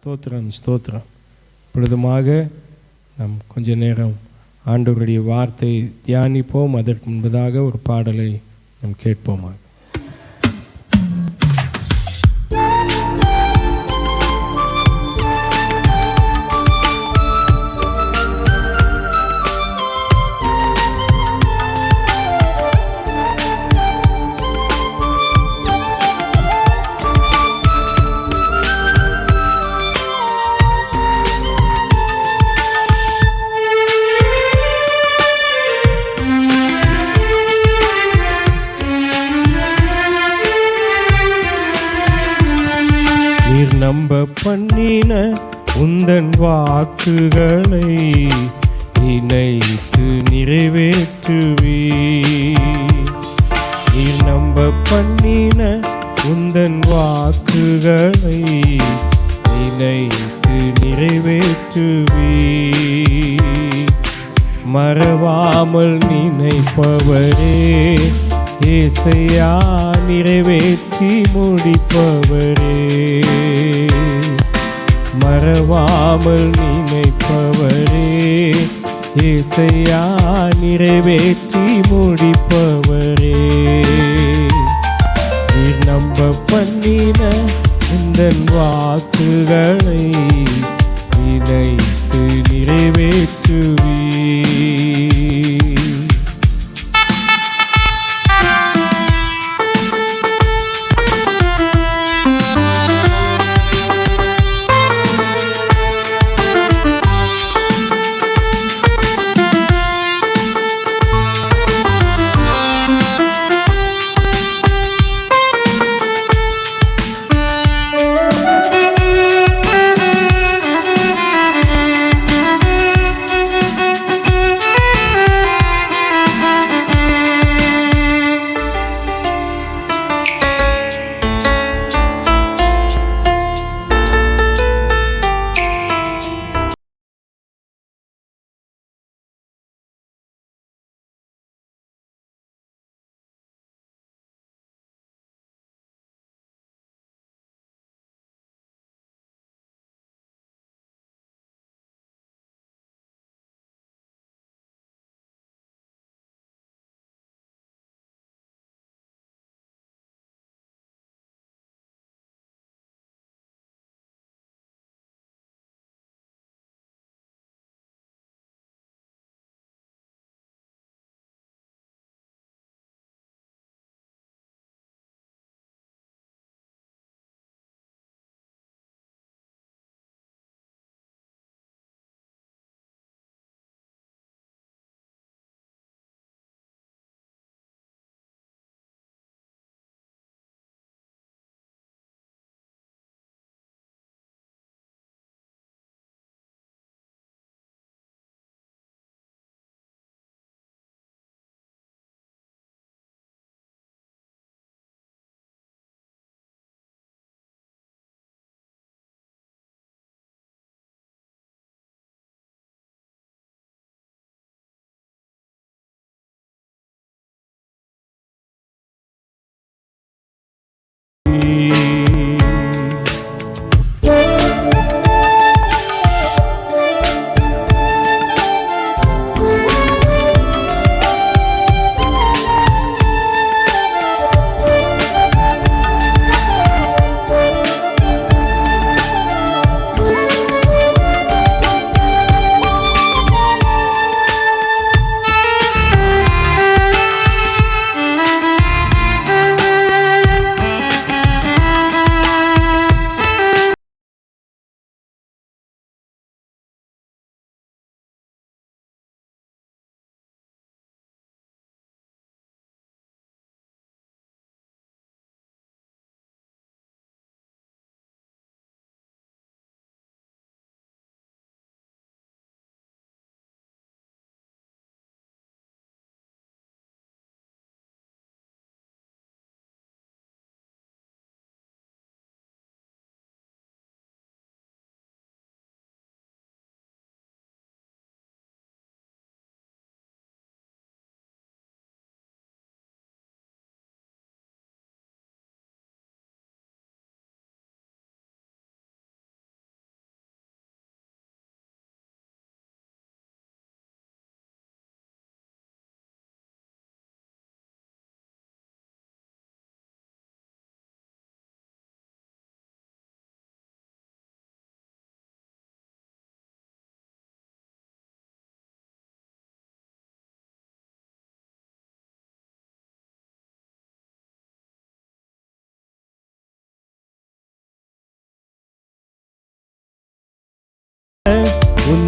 ஸ்தோத்திரம் ஸ்தோத்திரம். பொழுதுமாக நாம் கொஞ்ச நேரம் ஆண்டவருடைய வார்த்தை தியானிப்போம். அதற்கு முன்பதாக ஒரு பாடலை நாம் கேட்போமாக. நம்ப பண்ணின உந்தன் வாக்குகளை நினைத்து நிறைவேற்றுவே. நீர் நம்ப பண்ணின உந்தன் வாக்குகளை நினைத்து நிறைவேற்றுவே. மறவாமல் நினைப்பவரே ஏசையா, நிறைவேற்றி முடிப்பவரே. மறவாமல் நினைப்பவரே ஏசையா, நிறைவேற்றி முடிப்பவரே. நீர் நம்ப பண்ணின உந்தன் வாக்குகளை நினைத்து நிறைவேற்றுவே.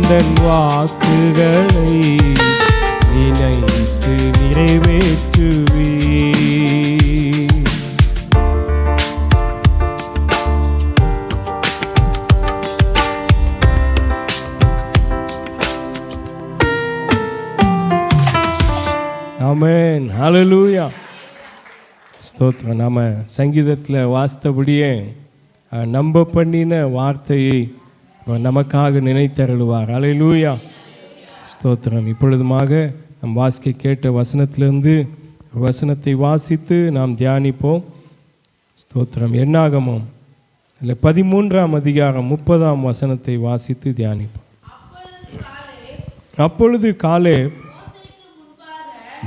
உந்தன் வாக்குகளை நினைத்து நிறைவேற்றுவே. ஆமென், ஹல்லேலூயா, ஸ்தோத்திரம். நாம சங்கீதத்தில் வாசித்தபடியே நம்ப பண்ணின வார்த்தையை நமக்காக நினைத்தருளுவார். ஹல்லேலூயா, ஸ்தோத்திரம். இப்பொழுதுமாக நம் வாசிக்க கேட்ட வசனத்திலிருந்து வசனத்தை வாசித்து நாம் தியானிப்போம். ஸ்தோத்திரம். என்னாகமம் இல்லை 13ஆம் அதிகாரம் 30ஆம் வசனத்தை வாசித்து தியானிப்போம். அப்பொழுது காலேப்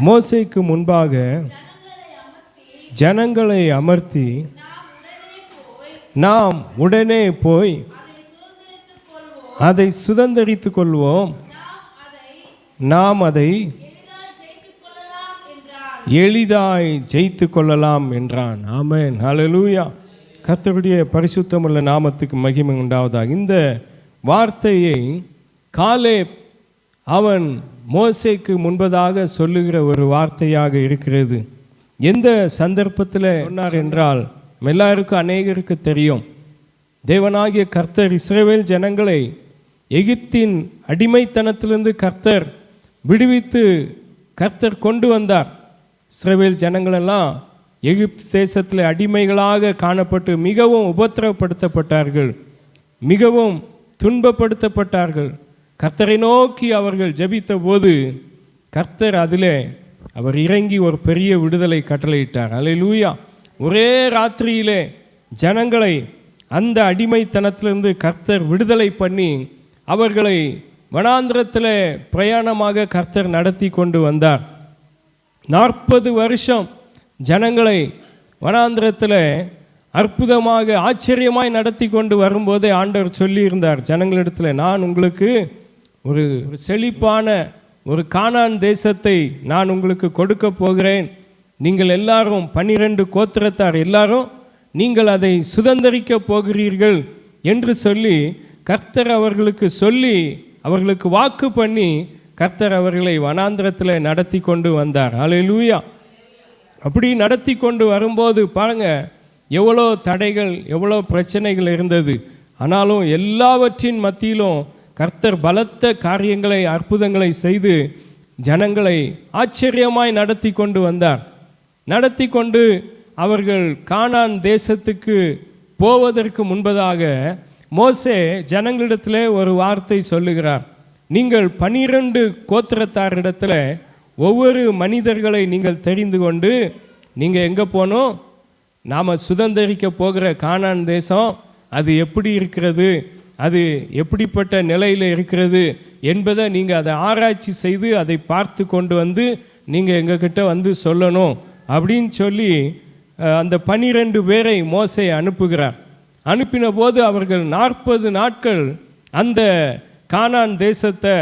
மோசேக்கு முன்பாக ஜனங்களை அமர்த்தி, நாம் உடனே போய் அதை சுதந்தரித்துக் கொள்வோம், நாம் அதை எளிதாய் ஜெயித்து கொள்ளலாம் என்றான். ஆமென், ஹல்லேலூயா. கர்த்தருடைய பரிசுத்தமுள்ள நாமத்துக்கு மகிமை உண்டாவதாக. இந்த வார்த்தையை காலேப் அவன் மோசேக்கு முன்பதாக சொல்லுகிற ஒரு வார்த்தையாக இருக்கிறது. எந்த சந்தர்ப்பத்தில் சொன்னார் என்றால், எல்லாருக்கும் அநேகருக்கு தெரியும். தேவனாகிய கர்த்தர் இஸ்ரவேல் ஜனங்களை எகிப்தின் அடிமைத்தனத்திலிருந்து கர்த்தர் விடுவித்து கர்த்தர் கொண்டு வந்தார். இஸ்ரவேல் ஜனங்களெல்லாம் எகிப்து தேசத்தில் அடிமைகளாக காணப்பட்டு மிகவும் உபத்திரவப்படுத்தப்பட்டார்கள், மிகவும் துன்பப்படுத்தப்பட்டார்கள். கர்த்தரை நோக்கி அவர்கள் ஜெபித்த போது கர்த்தர் அதிலே அவர் இறங்கி ஒரு பெரிய விடுதலை கட்டளையிட்டார். அல்லேலூயா. ஒரே ராத்திரியிலே ஜனங்களை அந்த அடிமைத்தனத்திலிருந்து கர்த்தர் விடுதலை பண்ணி அவர்களை வனாந்திரத்தில் பிரயாணமாக கர்த்தர் நடத்தி கொண்டு வந்தார். 40 வருஷம் ஜனங்களை வனாந்திரத்தில் அற்புதமாக ஆச்சரியமாய் நடத்தி கொண்டு வரும்போதே ஆண்டவர் சொல்லியிருந்தார் ஜனங்களிடத்தில், நான் உங்களுக்கு ஒரு செழிப்பான ஒரு கானான் தேசத்தை நான் உங்களுக்கு கொடுக்க போகிறேன். நீங்கள் எல்லாரும் 12 கோத்திரத்தார் எல்லாரும் நீங்கள் அதை சுதந்தரிக்க போகிறீர்கள் என்று சொல்லி கர்த்தர் அவர்களுக்கு சொல்லி அவர்களுக்கு வாக்கு பண்ணி கர்த்தர் அவர்களை வனாந்திரத்தில் நடத்தி கொண்டு வந்தார். அல்லேலூயா. அப்படி நடத்தி கொண்டு வரும்போது பாருங்க, எவ்வளோ தடைகள், எவ்வளோ பிரச்சனைகள் இருந்தது. ஆனாலும் எல்லாவற்றின் மத்தியிலும் கர்த்தர் பலத்த காரியங்களை, அற்புதங்களை செய்து ஜனங்களை ஆச்சரியமாய் நடத்தி கொண்டு வந்தார். நடத்தி கொண்டு அவர்கள் கானான் தேசத்துக்கு போவதற்கு முன்பதாக மோசே ஜனங்களிடத்தில் ஒரு வார்த்தை சொல்லுகிறார். நீங்கள் 12 கோத்திரத்தாரிடத்தில் ஒவ்வொரு மனிதர்களை நீங்கள் தெரிந்து கொண்டு நீங்கள் எங்கே போகணும், நாம் சுதந்தரிக்க போகிற கானான் தேசம் அது எப்படி இருக்கிறது, அது எப்படிப்பட்ட நிலையில் இருக்கிறது என்பதை நீங்கள் அதை ஆராய்ச்சி செய்து அதை பார்த்து கொண்டு வந்து நீங்கள் எங்ககிட்ட வந்து சொல்லணும் அப்படின்னு சொல்லி அந்த 12 பேரை மோசே அனுப்புகிறார். அனுப்பின போது அவர்கள் 40 நாட்கள் அந்த கானான் தேசத்தை,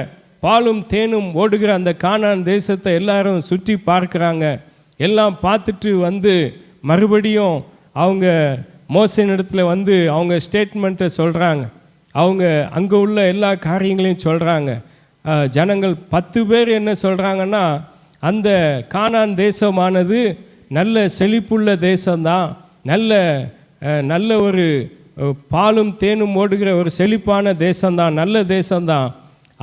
பாலும் தேனும் ஓடுகிற அந்த கானான் தேசத்தை எல்லாரும் சுற்றி பார்க்குறாங்க. எல்லாம் பார்த்துட்டு வந்து மறுபடியும் அவங்க மோசேனிடத்தில் வந்து அவங்க ஸ்டேட்மெண்ட்டை சொல்கிறாங்க. அவங்க அங்கே உள்ள எல்லா காரியங்களையும் சொல்கிறாங்க. ஜனங்கள் 10 பேர் என்ன சொல்கிறாங்கன்னா, அந்த கானான் தேசமானது நல்ல செழிப்புள்ள தேசம்தான், நல்ல ஒரு பாலும் தேனும் ஓடுகிற ஒரு செழிப்பான தேசம்தான், நல்ல தேசம்தான்.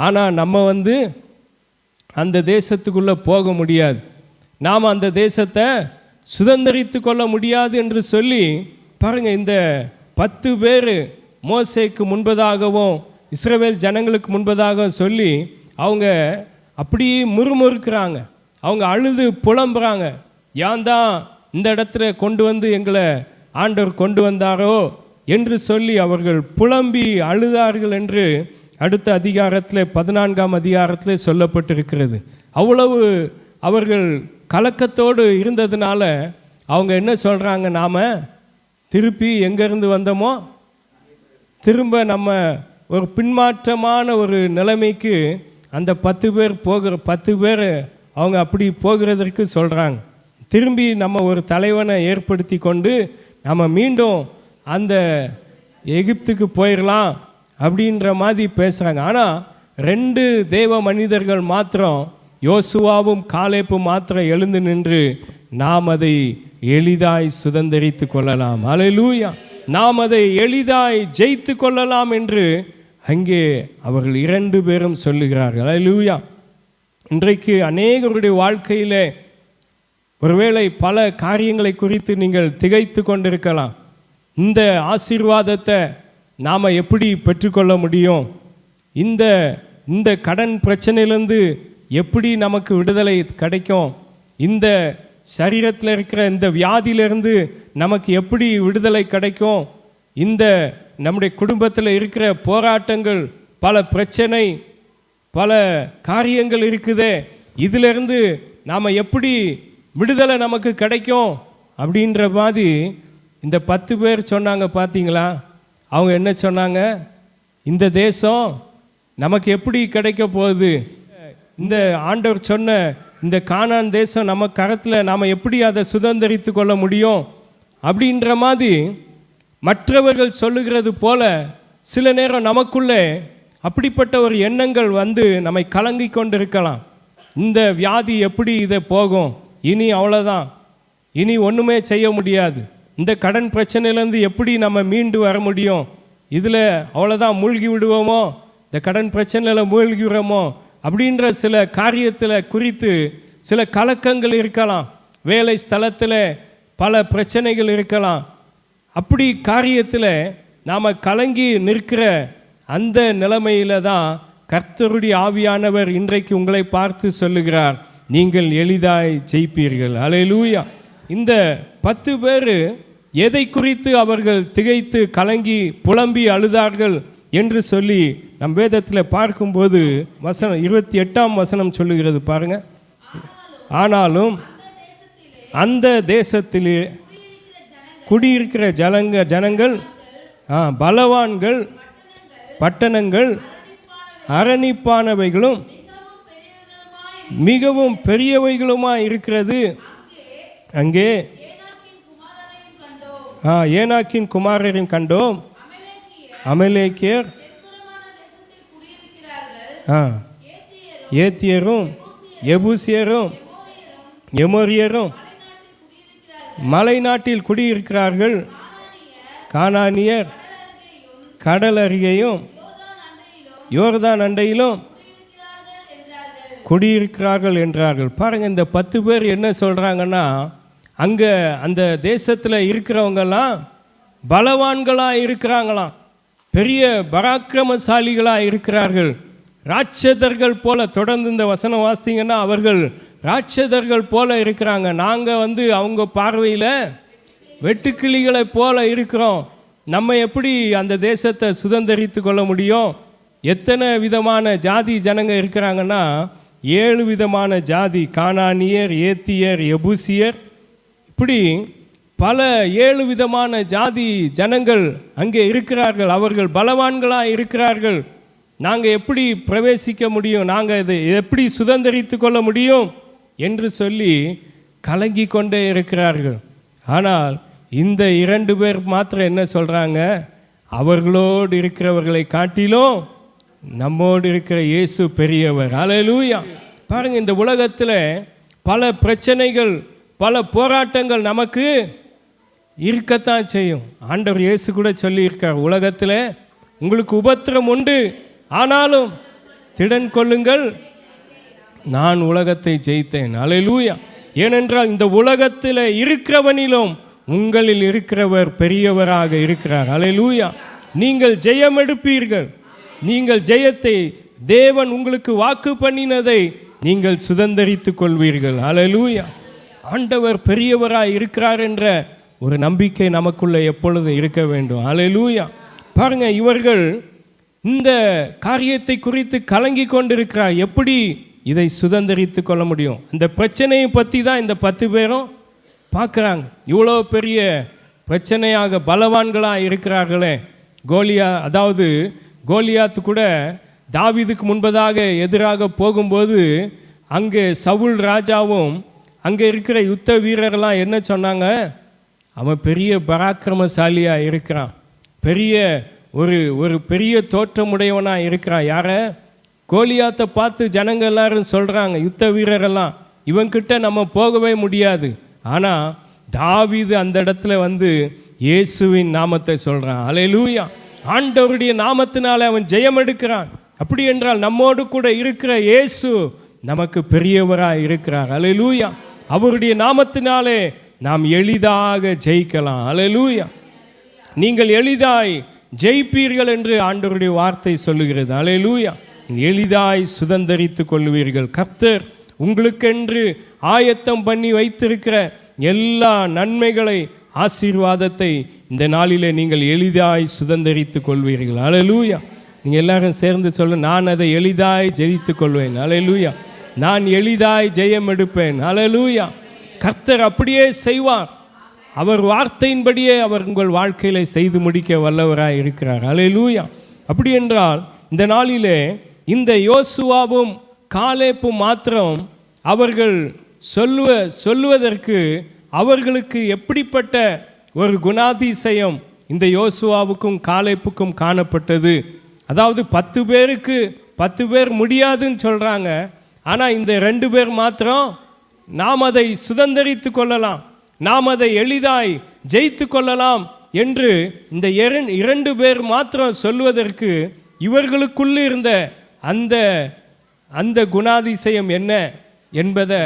ஆனால் நம்ம வந்து அந்த தேசத்துக்குள்ளே போக முடியாது, நாம் அந்த தேசத்தை சுதந்தரித்து கொள்ள முடியாது என்று சொல்லி பாருங்க, இந்த 10 பேர் மோசேக்கு முன்பதாகவும் இஸ்ரவேல் ஜனங்களுக்கு முன்பதாக சொல்லி அவங்க அப்படியே முறுமுறுக்கிறாங்க. அவங்க அழுது புலம்புறாங்க. ஏன் தான் இந்த இடத்துல கொண்டு வந்து எங்களை ஆண்டவர் கொண்டு வந்தாரோ என்று சொல்லி அவர்கள் புலம்பி அழுதார்கள் என்று அடுத்த அதிகாரத்தில் 14ஆம் அதிகாரத்தில் சொல்லப்பட்டிருக்கிறது. அவ்வளவு அவர்கள் கலக்கத்தோடு இருந்ததுனால அவங்க என்ன சொல்கிறாங்க, நாம் திருப்பி எங்கேருந்து வந்தோமோ திரும்ப நம்ம ஒரு பின்மாற்றமான ஒரு நிலைமைக்கு அந்த 10 பேர் அவங்க அப்படி போகிறதற்கு சொல்கிறாங்க. திரும்பி நம்ம ஒரு தலைவனை ஏற்படுத்தி கொண்டு நம்ம மீண்டும் அந்த எகிப்துக்கு போயிடலாம் அப்படின்ற மாதிரி பேசுகிறாங்க. ஆனால் 2 தேவ மனிதர்கள் மாத்திரம், யோசுவாவும் காலேப்பும் மாத்திரம் எழுந்து நின்று நாம் அதை எளிதாய் சுதந்தரித்து கொள்ளலாம். அல்லேலூயா. நாம் அதை எளிதாய் ஜெயித்து கொள்ளலாம் என்று அங்கே அவர்கள் 2 பேரும் சொல்லுகிறார்கள். அல்லேலூயா. இன்றைக்கு அநேகருடைய வாழ்க்கையில் ஒருவேளை பல காரியங்களை குறித்து நீங்கள் திகைத்து கொண்டிருக்கலாம். இந்த ஆசீர்வாதத்தை நாம் எப்படி பெற்றுக்கொள்ள முடியும்? இந்த கடன் பிரச்சனையிலேருந்து எப்படி நமக்கு விடுதலை கிடைக்கும்? இந்த சரீரத்தில் இருக்கிற இந்த வியாதியிலிருந்து நமக்கு எப்படி விடுதலை கிடைக்கும்? இந்த நம்முடைய குடும்பத்தில் இருக்கிற போராட்டங்கள், பல பிரச்சனை, பல காரியங்கள் இருக்குதே, இதிலிருந்து நாம் எப்படி விடுதலை நமக்கு கிடைக்கும் அப்படின்ற மாதிரி இந்த 10 பேர் சொன்னாங்க. பார்த்தீங்களா? அவங்க என்ன சொன்னாங்க? இந்த தேசம் நமக்கு எப்படி கிடைக்க போகுது? இந்த ஆண்டவர் சொன்ன இந்த கானான் தேசம் நம்ம கரத்தில் நாம் எப்படி அதை சுதந்திரித்து கொள்ள முடியும் அப்படின்ற மாதிரி மற்றவர்கள் சொல்லுகிறது போல சில நேரம் நமக்குள்ளே அப்படிப்பட்ட ஒரு எண்ணங்கள் வந்து நம்மை கலங்கி கொண்டிருக்கலாம். இந்த வியாதி எப்படி இதை போகும்? இனி அவ்வளோதான், இனி ஒன்றுமே செய்ய முடியாது. இந்த கடன் பிரச்சனையிலேருந்து எப்படி நம்ம மீண்டு வர முடியும்? இதில் அவ்வளோதான், மூழ்கி விடுவோமோ, இந்த கடன் பிரச்சனையில் மூழ்கி விடுவோமோ அப்படின்ற சில காரியத்தில் குறித்து சில கலக்கங்கள் இருக்கலாம். வேலை ஸ்தலத்தில் பல பிரச்சனைகள் இருக்கலாம். அப்படி காரியத்தில் நாம் கலங்கி நிற்கிற அந்த நிலைமையில தான் கர்த்தருடைய ஆவியானவர் இன்றைக்கு உங்களை பார்த்து சொல்லுகிறார், நீங்கள் எளிதாய் ஜெயிப்பீர்கள். அல்லேலூயா. இந்த 10 பேர் எதை குறித்து அவர்கள் திகைத்து கலங்கி புலம்பி அழுதார்கள் என்று சொல்லி நம் வேதத்தில் பார்க்கும்போது வசனம் 28ஆம் வசனம் சொல்லுகிறது பாருங்க. ஆனாலும் அந்த தேசத்திலே குடியிருக்கிற ஜனங்கள் பலவான்கள், பட்டணங்கள் அரணிப்பானவைகளும் மிகவும் பெரியவைகளுமாய் இருக்கிறது. அங்கே ஏனாக்கின் குமாரரையும் கண்டோம். அமலேக்கியர், ஏத்தியரும், எபூசியரும், எமோரியரும் மலை நாட்டில் குடியிருக்கிறார்கள். கானானியர் கடல் அருகேயும் யோர்தான் அண்டையிலும் குடியிருக்கிறார்கள் என்றார்கள். பாருங்கள், இந்த 10 பேர் என்ன சொல்கிறாங்கன்னா, அங்கே அந்த தேசத்தில் இருக்கிறவங்கெல்லாம் பலவான்களாக இருக்கிறாங்களாம், பெரிய பராக்கிரமசாலிகளாக இருக்கிறார்கள், ராட்சதர்கள் போல. தொடர்ந்து இந்த வசனம் வாசித்தீங்கன்னா அவர்கள் ராட்சதர்கள் போல இருக்கிறாங்க. நாங்கள் அவங்க பார்வையில் வெட்டுக்கிளிகளை போல இருக்கிறோம். நம்ம எப்படி அந்த தேசத்தை சுதந்திரித்து கொள்ள முடியும்? எத்தனை விதமான ஜாதி ஜனங்க இருக்கிறாங்கன்னா 7 விதமான ஜாதி. கானானியர், ஏத்தியர், எபூசியர், இப்படி பல 7 விதமான ஜாதி ஜனங்கள் அங்கே இருக்கிறார்கள். அவர்கள் பலவான்களாக இருக்கிறார்கள். நாங்கள் எப்படி பிரவேசிக்க முடியும்? நாங்கள் இதை எப்படி சுதந்திரித்து கொள்ள முடியும் என்று சொல்லி கலங்கி கொண்டே இருக்கிறார்கள். ஆனால் இந்த 2 பேர் மாத்திரம் என்ன சொல்கிறாங்க? அவர்களோடு இருக்கிறவர்களை காட்டிலும் நம்மோடு இருக்கிற இயேசு பெரியவர். அல்லேலூயா. பாருங்கள், இந்த உலகத்தில் பல பிரச்சனைகள், பல போராட்டங்கள் நமக்கு இருக்கத்தான் செய்யும். ஆண்டவர் இயேசு கூட சொல்லியிருக்கார், உலகத்தில் உங்களுக்கு உபத்திரம் உண்டு, ஆனாலும் திடன் கொள்ளுங்கள், நான் உலகத்தை ஜெயித்தேன். அல்லேலூயா. ஏனென்றால் இந்த உலகத்தில் இருக்கிறவனிலும் உங்களில் இருக்கிறவர் பெரியவராக இருக்கிறார். அல்லேலூயா. நீங்கள் ஜெயம் எடுப்பீர்கள். நீங்கள் ஜெயத்தை, தேவன் உங்களுக்கு வாக்கு பண்ணினதை நீங்கள் சுதந்திரித்துக் கொள்வீர்கள். அல்லேலூயா. ஆண்டவர் பெரியவராக இருக்கிறார் என்ற ஒரு நம்பிக்கை நமக்குள்ள எப்பொழுதும் இருக்க வேண்டும். அல்லேலூயா. பாருங்க, இவர்கள் இந்த காரியத்தை குறித்து கலங்கி கொண்டிருக்கிறார். எப்படி இதை சுதந்திரித்து கொள்ள முடியும்? அந்த பிரச்சனையை பற்றி தான் இந்த 10 பேரும் பார்க்குறாங்க. இவ்வளோ பெரிய பிரச்சனையாக பலவான்களாக இருக்கிறார்களே. கோலியாத்து கூட தாவீதுக்கு முன்பதாக எதிராக போகும்போது அங்கே சவுல் ராஜாவும் அங்கே இருக்கிற யுத்த வீரர்கள்லாம் என்ன சொன்னாங்க? அவன் பெரிய பராக்கிரமசாலியாக இருக்கிறான், பெரிய ஒரு பெரிய தோற்றமுடையவனாக இருக்கிறான். யார? கோலியாத்தை பார்த்து ஜனங்க எல்லாரும் சொல்கிறாங்க, யுத்த வீரரெல்லாம், இவன்கிட்ட நம்ம போகவே முடியாது. ஆனால் தாவீது அந்த இடத்துல வந்து இயேசுவின் நாமத்தை சொல்கிறான். அல்லேலூயா. ஆண்டவருடைய நாமத்தினால அவன் ஜெயம் எடுக்கிறான். அப்படி என்றால் நம்மோடு கூட இருக்கிற இயேசு நமக்கு பெரியவராக இருக்கிறார். அல்லேலூயா. அவருடைய நாமத்தினாலே நாம் எளிதாக ஜெயிக்கலாம். அல்லேலூயா. நீங்கள் எளிதாய் ஜெயிப்பீர்கள் என்று ஆண்டவருடைய வார்த்தை சொல்லுகிறது. அல்லேலூயா. எளிதாய் சுதந்தரித்து கொள்வீர்கள். கர்த்தர் உங்களுக்கென்று ஆயத்தம் பண்ணி வைத்திருக்கிற எல்லா நன்மைகளை, ஆசீர்வாதத்தை இந்த நாளிலே நீங்கள் எளிதாய் சுதந்தரித்து கொள்வீர்கள். அல்லேலூயா. நீங்கள் எல்லாரும் சேர்ந்து சொல்ல, நான் அதை எளிதாய் ஜெயித்து கொள்வேன். அல்லேலூயா. நான் எளிதாய் ஜெயம் எடுப்பேன். அல்லேலூயா. கர்த்தர் அப்படியே செய்வார். அவர் வார்த்தையின்படியே அவர் உங்கள் வாழ்க்கையில செய்து முடிக்க வல்லவராய் இருக்கிறார். அல்லேலூயா. அப்படி என்றால் இந்த நாளிலே இந்த யோசுவாவும் காலேப்பும் மாத்திரம் அவர்கள் சொல்லுவதற்கு அவர்களுக்கு எப்படிப்பட்ட ஒரு குணாதிசயம் இந்த யோசுவாவுக்கும் காலேப்புக்கும் காணப்பட்டது? அதாவது 10 பேருக்கு 10 பேர் முடியாதுன்னு சொல்கிறாங்க. ஆனால் இந்த 2 பேர் மாத்திரம் நாம் அதை சுதந்தரித்து கொள்ளலாம், நாம் அதை எளிதாய் ஜெயித்து கொள்ளலாம் என்று இந்த 2 பேர் மாத்திரம் சொல்வதற்கு இவர்களுக்குள்ள இருந்த அந்த குணாதிசயம் என்ன என்பதை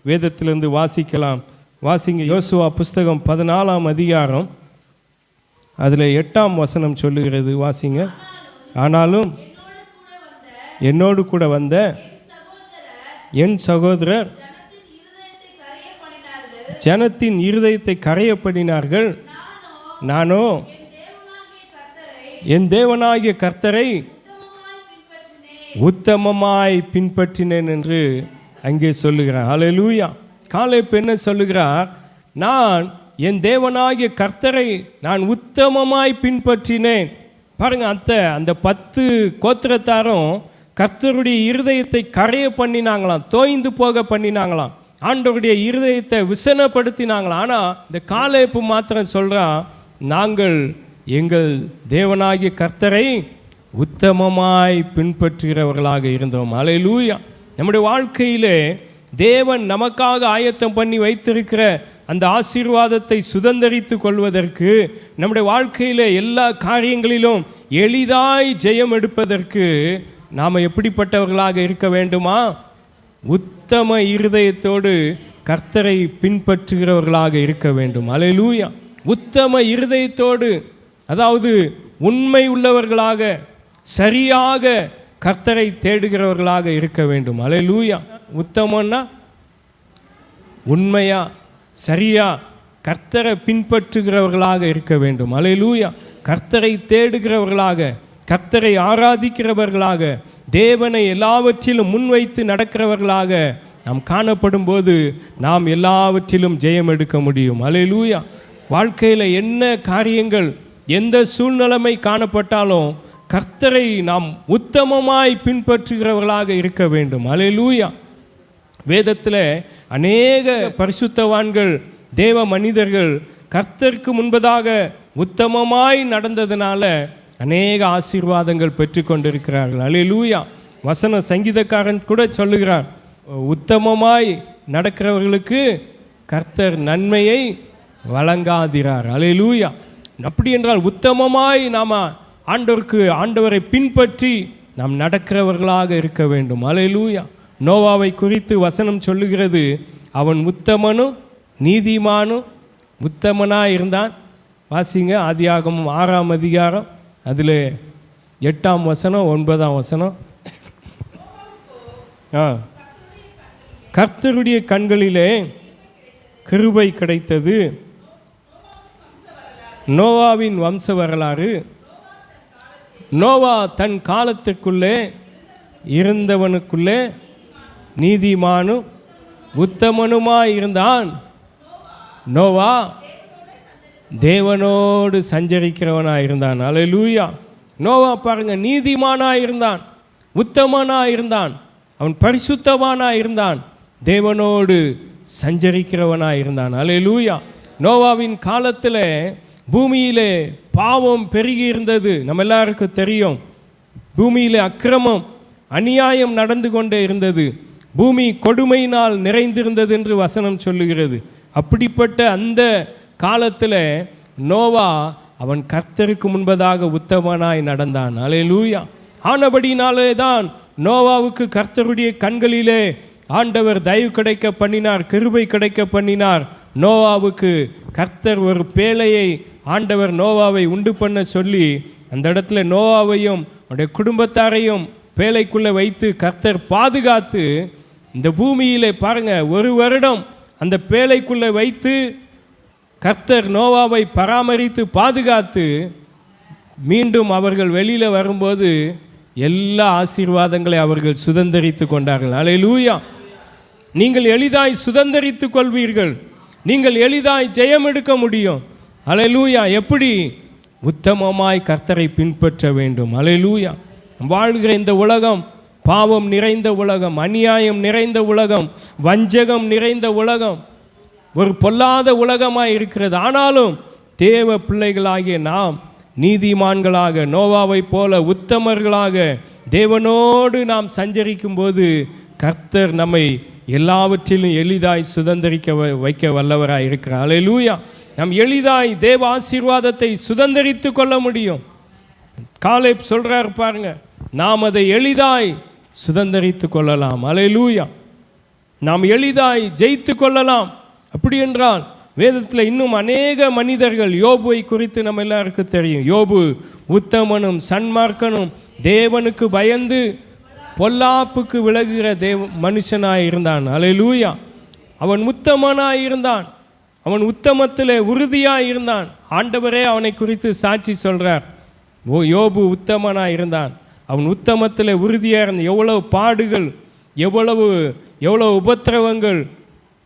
வேதத்திலிருந்து வாசிக்கலாம். வாசிங்க. யோசுவா புஸ்தகம் 14ஆம் அதிகாரம் அதில் 8ஆம் வசனம் சொல்லுகிறது. வாசிங்க. ஆனாலும் என்னோடு கூட வந்த என் சகோதரர் ஜனத்தின் இருதயத்தை கரைய பண்ணினார்கள். நானோ என் தேவனாகிய கர்த்தரை உத்தமமாய் பின்பற்றினேன் என்று அங்கே சொல்லுகிறார். அல்லேலூயா. காலேப் என்ன சொல்லுகிறார்? நான் என் தேவனாகிய கர்த்தரை நான் உத்தமமாய் பின்பற்றினேன். பாருங்க, அந்த 10 கோத்திரத்தாரும் கர்த்தருடைய இருதயத்தை கரைய பண்ணினாங்களாம், தோய்ந்து போக பண்ணினாங்களாம், ஆண்டவருடைய இருதயத்தை விசனப்படுத்தினாங்களாம். ஆனால் இந்த காலேப்பு மாத்திரம் சொல்கிறான், நாங்கள் எங்கள் தேவனாகிய கர்த்தரை உத்தமமாய் பின்பற்றுகிறவர்களாக இருந்தோம். அல்லேலூயா. நம்முடைய வாழ்க்கையிலே தேவன் நமக்காக ஆயத்தம் பண்ணி வைத்திருக்கிற அந்த ஆசீர்வாதத்தை சுதந்தரித்து கொள்வதற்கு, நம்முடைய வாழ்க்கையிலே எல்லா காரியங்களிலும் எளிதாய் ஜெயம் எடுப்பதற்கு நாம் எப்படிப்பட்டவர்களாக இருக்க வேண்டுமா? உத்தம இருதயத்தோடு கர்த்தரை பின்பற்றுகிறவர்களாக இருக்க வேண்டும். அல்லேலூயா. உத்தம இருதயத்தோடு, அதாவது உண்மை உள்ளவர்களாக, சரியாக கர்த்தரை தேடுகிறவர்களாக இருக்க வேண்டும். அல்லேலூயா. உத்தமன்னா உண்மையா, சரியா கர்த்தரை பின்பற்றுகிறவர்களாக இருக்க வேண்டும். அல்லேலூயா. கர்த்தரை தேடுகிறவர்களாக, கர்த்தரை ஆராதிக்கிறவர்களாக, தேவனை எல்லாவற்றிலும் முன்வைத்து நடக்கிறவர்களாக நாம் காணப்படும் போது நாம் எல்லாவற்றிலும் ஜெயம் எடுக்க முடியும். அல்லேலூயா. வாழ்க்கையில் என்ன காரியங்கள், எந்த சூழ்நிலைமை காணப்பட்டாலும் கர்த்தரை நாம் உத்தமமாய் பின்பற்றுகிறவர்களாக இருக்க வேண்டும். அல்லேலூயா. வேதத்தில் அநேக பரிசுத்தவான்கள், தேவ மனிதர்கள் கர்த்தருக்கு முன்பதாக உத்தமமாய் நடந்ததுனால அநேக ஆசீர்வாதங்கள் பெற்று கொண்டிருக்கிறார்கள். அல்லேலூயா. வசன சங்கீதக்காரன் கூட சொல்லுகிறார், உத்தமமாய் நடக்கிறவர்களுக்கு கர்த்தர் நன்மையை வழங்காதிரார். அல்லேலூயா. அப்படி என்றால் உத்தமமாய் நாம் ஆண்டவரை பின்பற்றி நாம் நடக்கிறவர்களாக இருக்க வேண்டும். அல்லேலூயா. நோவாவை குறித்து வசனம் சொல்லுகிறது, அவன் உத்தமனும் நீதிமானும் உத்தமனாக இருந்தான். வாசிங்க. ஆதியாகமம் 6ஆம் அதிகாரம் அதில் 8ஆம் வசனம் 9ஆம் வசனம். கர்த்தருடைய கண்களிலே கிருபை கிடைத்தது. நோவாவின் வம்ச வரலாறு. நோவா தன் காலத்துக்குள்ளே இருந்தவனுக்குள்ளே நீதிமானும் உத்தமனுமாய் இருந்தான். நோவா தேவனோடு சஞ்சரிக்கிறவனாக இருந்தான். அல்லேலூயா. நோவா பாருங்க, நீதிமானாக இருந்தான், உத்தமனாக இருந்தான், அவன் பரிசுத்தவானாக இருந்தான், தேவனோடு சஞ்சரிக்கிறவனாக இருந்தான். அல்லேலூயா. நோவாவின் காலத்தில் பூமியிலே பாவம் பெருகி இருந்தது. நம்ம எல்லாருக்கும் தெரியும். பூமியிலே அக்கிரமம் அநியாயம் நடந்து கொண்டே இருந்தது, பூமி கொடுமையினால் நிறைந்திருந்தது என்று வசனம் சொல்லுகிறது. அப்படிப்பட்ட அந்த காலத்தில் நோவா அவன் கர்த்தருக்கு முன்பதாக உத்தமனாய் நடந்தான். அல்லேலூயா. ஆனபடினாலே தான் நோவாவுக்கு கர்த்தருடைய கண்களிலே ஆண்டவர் தயவு கிடைக்க பண்ணினார், கிருபை கிடைக்க பண்ணினார். நோவாவுக்கு கர்த்தர் ஒரு பேழையை ஆண்டவர் நோவாவை உண்டு பண்ண சொல்லி அந்த இடத்துல நோவாவையும் அவருடைய குடும்பத்தாரையும் பேழைக்குள்ளே வைத்து கர்த்தர் பாதுகாத்து, இந்த பூமியிலே பாருங்க, ஒரு வருடம் அந்த பேழைக்குள்ளே வைத்து கர்த்தர் நோவாவை பராமரித்து பாதுகாத்து, மீண்டும் அவர்கள் வெளியில் வரும்போது எல்லா ஆசீர்வாதங்களை அவர்கள் சுதந்தரித்து கொண்டார்கள். அல்லேலூயா. நீங்கள் எளிதாய் சுதந்தரித்து கொள்வீர்கள், நீங்கள் எளிதாய் ஜெயம் எடுக்க முடியும். அல்லேலூயா. எப்படி? உத்தமமாய் கர்த்தரை பின்பற்ற வேண்டும். அல்லேலூயா. வாழ்கிற இந்த உலகம் பாவம் நிறைந்த உலகம், அநியாயம் நிறைந்த உலகம், வஞ்சகம் நிறைந்த உலகம், ஒரு பொல்லாத உலகமாய் இருக்கிறது. ஆனாலும் தேவ பிள்ளைகளாகிய நாம் நீதிமான்களாக, நோவாவை போல உத்தமர்களாக தேவனோடு நாம் சஞ்சரிக்கும் போது கர்த்தர் நம்மை எல்லாவற்றிலும் எளிதாய் சுதந்தரிக்க வைக்க வல்லவராய் இருக்கிறார். அல்லேலூயா. நாம் எளிதாய் தேவ ஆசீர்வாதத்தை சுதந்தரித்து கொள்ள முடியும். காலேப் சொல்றார் பாருங்க, நாம் அதை எளிதாய் சுதந்தரித்து கொள்ளலாம். அல்லேலூயா. நாம் எளிதாய் ஜெயித்து கொள்ளலாம். அப்படி என்றால் வேதத்தில் இன்னும் அநேக மனிதர்கள், யோபுவை குறித்து நம்ம எல்லாருக்கும் தெரியும். யோபு உத்தமனும் சன்மார்க்கனும் தேவனுக்கு பயந்து பொல்லாப்புக்கு விலகுகிற மனுஷனாய் இருந்தான். அல்லேலூயா. அவன் உத்தமனாய் இருந்தான், அவன் உத்தமத்தில் உறுதியாய் இருந்தான். ஆண்டவரே அவனை குறித்து சாட்சி சொல்றார். யோபு உத்தமனாய் இருந்தான், அவன் உத்தமத்தில் உறுதியாக இருந்த. எவ்வளவு பாடுகள், எவ்வளவு உபத்திரவங்கள்,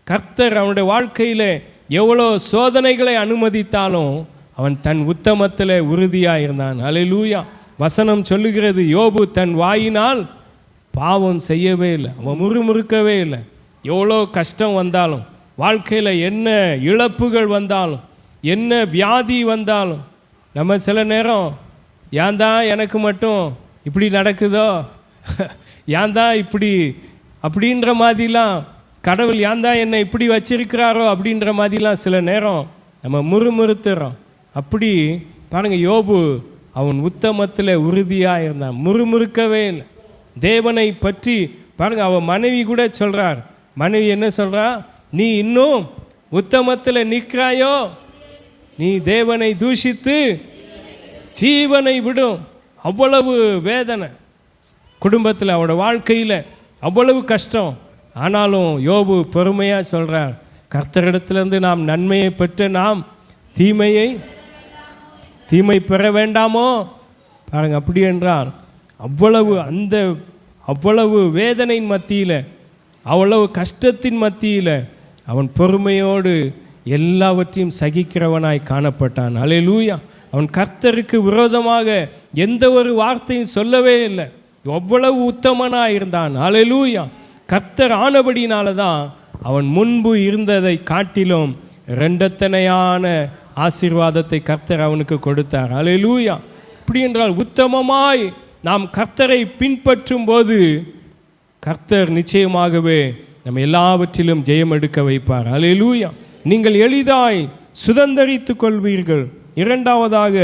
கர்த்தர் அவனுடைய வாழ்க்கையில் எவ்வளோ சோதனைகளை அனுமதித்தாலும் அவன் தன் உத்தமத்தில் உறுதியாக இருந்தான். அல்லேலூயா. வசனம் சொல்லுகிறது, யோபு தன் வாயினால் பாவம் செய்யவே இல்லை, அவன் முறுமுறுக்கவே இல்லை. எவ்வளோ கஷ்டம் வந்தாலும், வாழ்க்கையில் என்ன இழப்புகள் வந்தாலும், என்ன வியாதி வந்தாலும், நம்ம சில நேரம் ஏன் தான் எனக்கு மட்டும் இப்படி நடக்குதோ, ஏன் தான் இப்படி அப்படின்ற மாதிரிலாம், கடவுள் ஏன் தான் என்னை இப்படி வச்சிருக்கிறாரோ அப்படின்ற மாதிரிலாம் சில நேரம் நம்ம முறுமுறுத்துறோம். அப்படி பாருங்க, யோபு அவன் உத்தமத்தில் உறுதியாக இருந்தான், முறுமுறுக்கவே இல்லை. தேவனை பற்றி பாருங்க, அவன் மனைவி கூட சொல்றார். மனைவி என்ன சொல்றா? நீ இன்னும் உத்தமத்தில் நிற்கிறாயோ, நீ தேவனை தூஷித்து ஜீவனை விடும். அவ்வளவு வேதனை குடும்பத்தில், அவனோட வாழ்க்கையில் அவ்வளவு கஷ்டம். ஆனாலும் யோபு பொறுமையாக சொல்கிறார், கர்த்தரிடத்திலிருந்து நாம் நன்மையை பெற்று நாம் தீமை பெற வேண்டாமோ? பாருங்க, அப்படி என்றால் அவ்வளவு வேதனையின் மத்தியில், அவ்வளவு கஷ்டத்தின் மத்தியில் அவன் பொறுமையோடு எல்லாவற்றையும் சகிக்கிறவனாய் காணப்பட்டான். அல்லேலூயா. அவன் கர்த்தருக்கு விரோதமாக எந்த ஒரு வார்த்தையும் சொல்லவே இல்லை, அவ்வளவு உத்தமனாக இருந்தான். அல்லேலூயா. கர்த்தர் ஆனபடினால தான் அவன் முன்பு இருந்ததை காட்டிலும் இரண்டத்தனையான ஆசீர்வாதத்தை கர்த்தர் அவனுக்கு கொடுத்தார். அல்லேலூயா. அப்படி என்றால் உத்தமமாய் நாம் கர்த்தரை பின்பற்றும் போது கர்த்தர் நிச்சயமாகவே நம்ம எல்லாவற்றிலும் ஜெயம் எடுக்க வைப்பார். அல்லேலூயா. நீங்கள் எளிதாய் சுதந்தரித்து கொள்வீர்கள். இரண்டாவதாக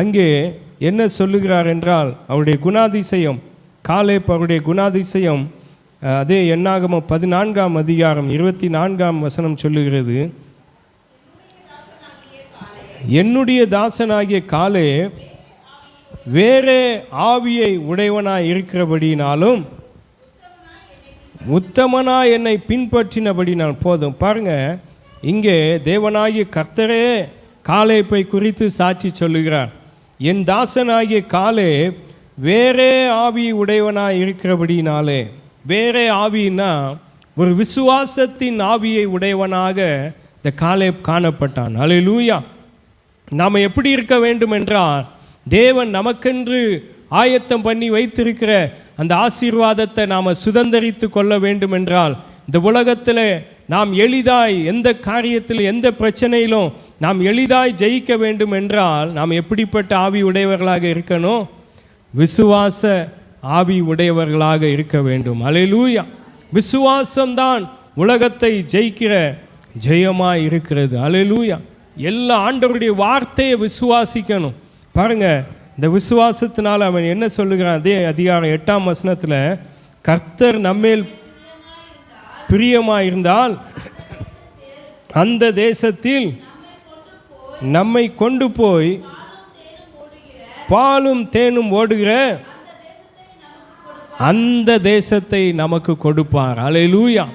அங்கே என்ன சொல்லுகிறார் என்றால், அவருடைய குணாதிசயம், காலேப் அவருடைய குணாதிசயம், அதே என்னாகமம் 14ஆம் அதிகாரம் 24ஆம் வசனம் சொல்லுகிறது, என்னுடைய தாசனாகிய காலேப் வேறே ஆவியை உடையவனாய் இருக்கிறபடினாலும் உத்தமனாய் என்னை பின்பற்றினபடினால் போதும். பாருங்க, இங்கே தேவனாகிய கர்த்தரே காலேப்பை குறித்து சாட்சி சொல்லுகிறார். என் தாசனாகிய காலேப் வேறே ஆவி உடையவனாய் இருக்கிறபடினாலே, வேறே ஆவின்னா ஒரு விசுவாசத்தின் ஆவியை உடையவனாக இந்த காலேப் காணப்பட்டான். அல்லேலூயா. நாம் எப்படி இருக்க வேண்டும் என்றால், தேவன் நமக்கென்று ஆயத்தம் பண்ணி வைத்திருக்கிற அந்த ஆசீர்வாதத்தை நாம் சுதந்தரித்து கொள்ள வேண்டும் என்றால், இந்த உலகத்தில் நாம் எளிதாய் எந்த காரியத்தில் எந்த பிரச்சனையிலும் நாம் எளிதாய் ஜெயிக்க வேண்டும் என்றால் நாம் எப்படிப்பட்ட ஆவி உடையவர்களாக இருக்கணும்? விசுவாச ஆவி உடையவர்களாக இருக்க வேண்டும். அல்லேலூயா. விசுவாசம்தான் உலகத்தை ஜெயிக்கிற ஜெயமாய் இருக்கிறது. அல்லேலூயா. எல்லா ஆண்டவருடைய வார்த்தையை விசுவாசிக்கணும். பாருங்க, இந்த விசுவாசத்தினால் அவன் என்ன சொல்லுகிறான்? அதே அதிகாரம் 8ஆம் வசனத்தில், கர்த்தர் நம்மேல் பிரியமாயிருந்தால் அந்த தேசத்தில் நம்மை கொண்டு போய் பாலும் தேனும் ஓடுகிற அந்த தேசத்தை நமக்கு கொடுப்பார். அல்லேலூயா.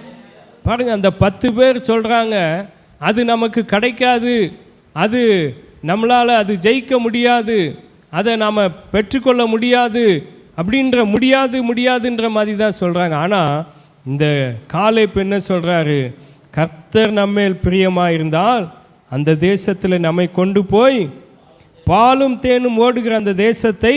பாருங்க, அந்த 10 பேர் சொல்றாங்க, அது நமக்கு கிடைக்காது, அது நம்மளால் அது ஜெயிக்க முடியாது, அதை நாம் பெற்றுக்கொள்ள முடியாது அப்படின்ற முடியாதுன்ற மாதிரி தான் சொல்கிறாங்க. ஆனால் இந்த காலேப் என்ன சொல்கிறாரு? கர்த்தர் நம்மேல் பிரியமாக இருந்தால் அந்த தேசத்தில் நம்மை கொண்டு போய் பாலும் தேனும் ஓடுகிற அந்த தேசத்தை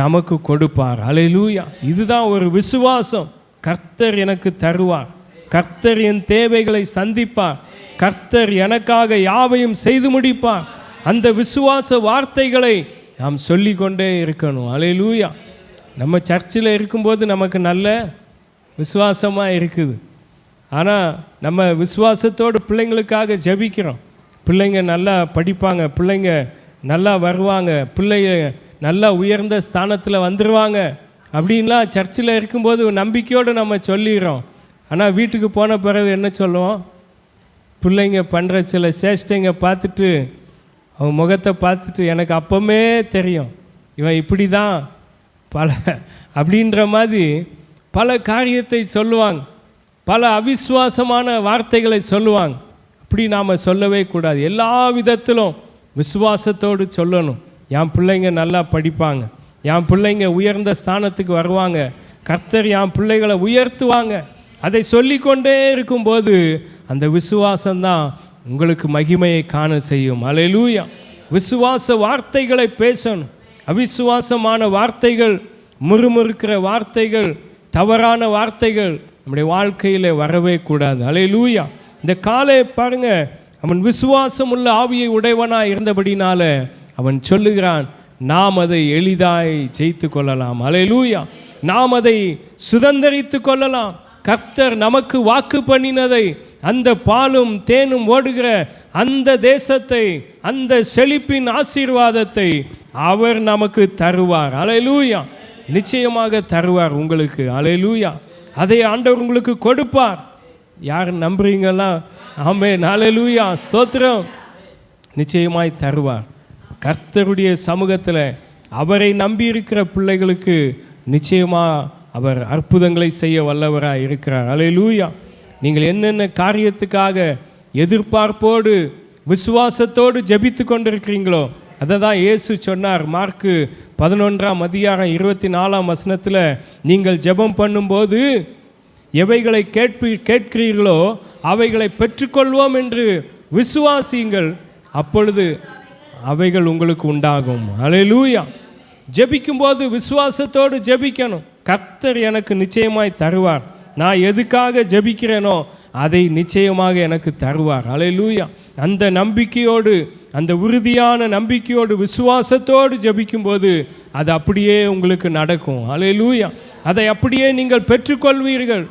நமக்கு கொடுப்பார். அல்லேலூயா. இதுதான் ஒரு விசுவாசம். கர்த்தர் எனக்கு தருவார், கர்த்தர் என் தேவைகளை சந்திப்பார், கர்த்தர் எனக்காக யாவையும் செய்து முடிப்பார். அந்த விசுவாச வார்த்தைகளை நாம் சொல்லிக்கொண்டே இருக்கணும். அல்லேலூயா. நம்ம சர்ச்சில் இருக்கும்போது நமக்கு நல்ல விசுவாசமாக இருக்குது. ஆனால் நம்ம விசுவாசத்தோடு பிள்ளைங்களுக்காக ஜெபிக்கிறோம். பிள்ளைங்க நல்லா படிப்பாங்க, பிள்ளைங்க நல்லா வருவாங்க, பிள்ளைங்க நல்லா உயர்ந்த ஸ்தானத்தில் வந்துடுவாங்க அப்படின்லாம் சர்ச்சில் இருக்கும்போது நம்பிக்கையோடு நம்ம சொல்லிடுறோம். ஆனால் வீட்டுக்கு போன பிறகு என்ன சொல்லுவோம்? பிள்ளைங்க பண்ணுற சில சேஷ்டைங்க பார்த்துட்டு, அவன் முகத்தை பார்த்துட்டு எனக்கு அப்போமே தெரியும் இவன் இப்படி தான் அப்படின்ற மாதிரி பல காரியத்தை சொல்லுவாங்க, பல அவிசுவாசமான வார்த்தைகளை சொல்லுவாங்க. அப்படி நாம் சொல்லவே கூடாது. எல்லா விதத்திலும் விசுவாசத்தோடு சொல்லணும். என் பிள்ளைங்க நல்லா படிப்பாங்க, என் பிள்ளைங்க உயர்ந்த ஸ்தானத்துக்கு வருவாங்க, கர்த்தர் என் பிள்ளைகளை உயர்த்துவாங்க. அதை சொல்லிக்கொண்டே இருக்கும்போது அந்த விசுவாசம்தான் உங்களுக்கு மகிமையை காண செய்யும். அல்லேலூயா. விசுவாச வார்த்தைகளை பேசணும். அவிசுவாசமான வார்த்தைகள், முறுமுறுக்கிற வார்த்தைகள், தவறான வார்த்தைகள் நம்முடைய வாழ்க்கையில் வரவே கூடாது. அல்லேலூயா. இந்த காலை பாருங்க, அவன் விசுவாசம் உள்ள ஆவியை உடையவனாய் இருந்தபடினால அவன் சொல்லுகிறான், நாம் அதை எளிதாய் ஜெயித்து கொள்ளலாம். அல்லேலூயா. நாம் அதை சுதந்தரித்து கொள்ளலாம். கர்த்தர் நமக்கு வாக்கு பண்ணினதை, அந்த பாலும் தேனும் ஓடுகிற அந்த தேசத்தை, அந்த செழிப்பின் ஆசீர்வாதத்தை அவர் நமக்கு தருவார். அல்லேலூயா. நிச்சயமாக தருவார் உங்களுக்கு. அல்லேலூயா. அதை ஆண்டவர் உங்களுக்கு கொடுப்பார். யார் நம்புறீங்களா? ஆமென். அல்லேலூயா. ஸ்தோத்திரம். நிச்சயமாய் தருவார். கர்த்தருடைய சமூகத்தில் அவரை நம்பி இருக்கிற பிள்ளைகளுக்கு நிச்சயமாக அவர் அற்புதங்களை செய்ய வல்லவராக இருக்கிறார். அல்லேலூயா. நீங்கள் என்னென்ன காரியத்துக்காக எதிர்பார்ப்போடு விசுவாசத்தோடு ஜெபித்து கொண்டிருக்கிறீங்களோ அதை தான் இயேசு சொன்னார். மார்க்கு 11ஆம் அதிகாரம் 24ஆம் வசனத்தில், நீங்கள் ஜெபம் பண்ணும்போது எவைகளை கேட்கிறீர்களோ அவைகளை பெற்றுக்கொள்வோம் என்று விசுவாசியுங்கள், அப்பொழுது அவைகள் உங்களுக்கு உண்டாகும். அல்லேலூயா. ஜெபிக்கும்போது விசுவாசத்தோடு ஜெபிக்கணும். கர்த்தர் எனக்கு நிச்சயமாய் தருவார், நான் எதுக்காக ஜெபிக்கிறேனோ அதை நிச்சயமாக எனக்கு தருவார். அல்லேலூயா. அந்த நம்பிக்கையோடு, அந்த உறுதியான நம்பிக்கையோடு விசுவாசத்தோடு ஜெபிக்கும்போது அது அப்படியே உங்களுக்கு நடக்கும். அல்லேலூயா. அதை அப்படியே நீங்கள் பெற்றுக்கொள்வீர்கள்.